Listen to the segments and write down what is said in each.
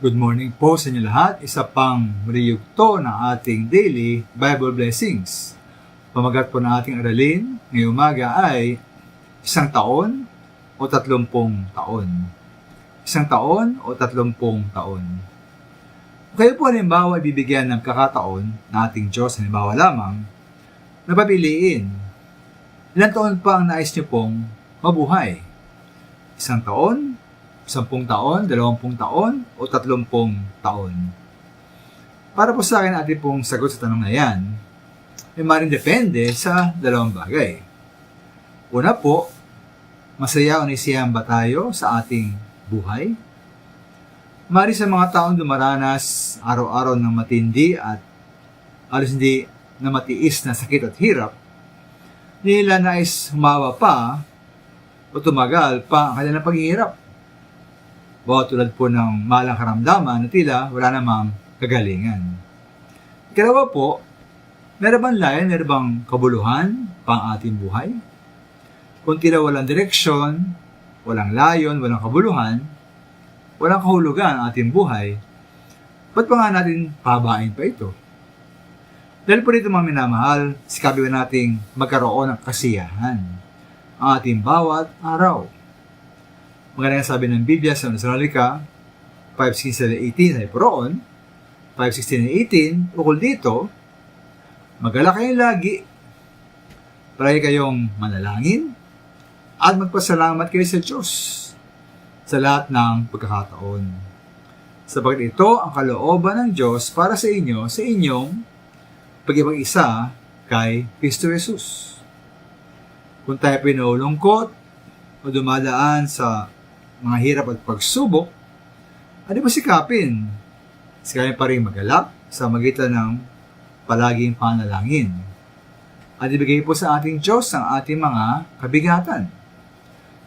Good morning po sa inyo lahat. Isa pang reyugto ng ating daily Bible blessings. Pamagat po ng ating aralin ngayong umaga ay 1 taon o 30 taon. 1 taon o 30 taon. Kayo po halimbawa ibibigyan ng kakataon na ating Diyos, halimbawa lamang, na papiliin. Ilang taon pa ang nais niyo pong mabuhay? 1 taon? 10 taon, 20 taon, o 30 taon? Para po sa akin ating pong sagot sa tanong na yan, ay maaaring depende sa dalawang bagay. Una po, masaya o nasiyahan ba tayo sa ating buhay? Maaaring sa mga taong dumaranas araw-araw ng matindi at halos hindi na matiis na sakit at hirap, nila nais humawa pa o tumagal pa ang kanilang paghihirap. Bawat tulad po ng malang karamdaman na tila wala namang kagalingan. Ikalawa po, meron bang layan, meron bang kabuluhan pang ating buhay? Kung tila walang direksyon, walang layon, walang kabuluhan, walang kahulugan ang ating buhay, ba't pa nga natin pabain pa ito? Dahil po dito mga minamahal, sikabi nating magkaroon ng kasiyahan ang ating bawat araw. Maganda sabi ng Biblia sa Thessalonica 5:16-18 ay poroon, 5:16-18, ukol dito, magala kayong lagi, palagi kayong manalangin, at magpasalamat kayo sa Diyos sa lahat ng pagkakataon. Sapagkat ito ang kalooban ng Diyos para sa inyo sa inyong pag-ibag-isa kay Kristo Jesus. Kung tayo pinulungkot o dumadaan sa mga hirap at pagsubok, ano ba sikapin? Sikapin pa rin magalak sa magitan ng palaging panalangin. At ibigay po sa ating Diyos ang ating mga kabigatan.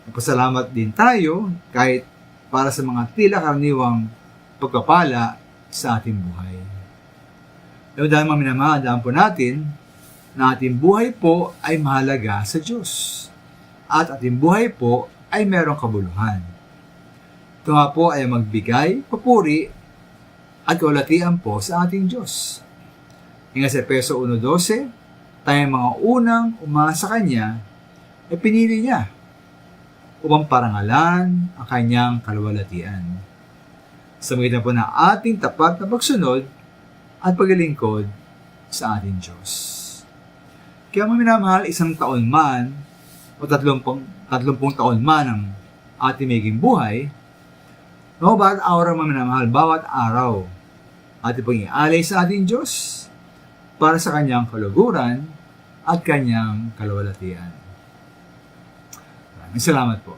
Magpasalamat din tayo kahit para sa mga tila karaniwang pagpapala sa ating buhay. Dahil mga minamahal po natin na ating buhay po ay mahalaga sa Diyos. At ating buhay po ay merong kabuluhan. Ito nga po ay magbigay, papuri, at kaulatian po sa ating Diyos. Nga sa Efeso 1:12, tayong mga unang umasa sa Kanya, ay pinili Niya upang parangalan ang Kanyang kaluwalhatian. Sa magitan po na ating tapat na pagsunod at paglilingkod sa ating Diyos. Kaya mga minamahal, 1 taon man o 30 taon man ang ating maging buhay, bawat araw mga minamahal, bawat araw ating pong ialay sa ating Diyos para sa Kanyang kaluguran at Kanyang kaluwalhatian. Maraming salamat po.